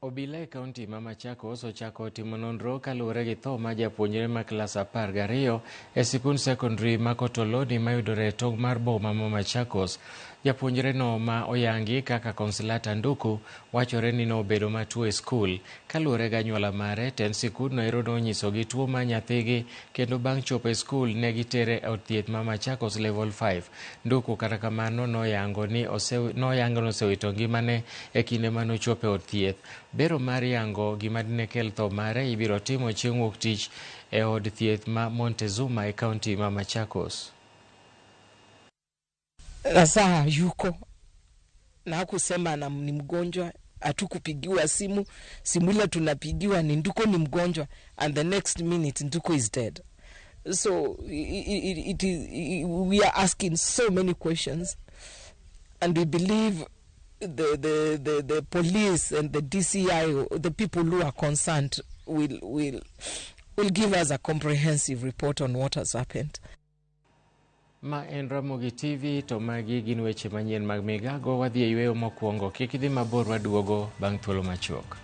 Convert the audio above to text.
Obila e kaunti ma Machakos ochako timo nonro kaluwore gi tho ma japuonjre ma klas 12 e sikund sekondari ma Kotoloni mayudore e tong' mar boma ma Machakos. Japuonjre no ma oyangi kaka Konsolata Nduku wachore ni nobedo matuo e skul. Kaluwore gi anyuola mare, tend sikundno ero nonyisogi tuo ma nyathigi kendo bang' chopo e skul ne gitere e od thieth ma Machakos Level 5. Nduku kata kamano noyango ni osewito ngimane e kinde manochopo e od thieth. Bero mar yango gima dine kel tho mare ibiro timo chieng' wuok tich e od thieth ma Montezuma e kaunti ma Machakos. Saa yuko na kusema na ni mgonjwa, hatukupigiwa simu ile tunapigiwa ni Nduko ni mgonjwa, and the next minute Nduko is dead. So we are asking so many questions, and we believe the police and the DCI, the people who are concerned, will give us a comprehensive report on what has happened. Ma en Ramogi TV, to magi gin weche manyien mag migago. Wadhi e yweyo mokwongo, kik idhi mabor, waduogo bang' thuolo machuok.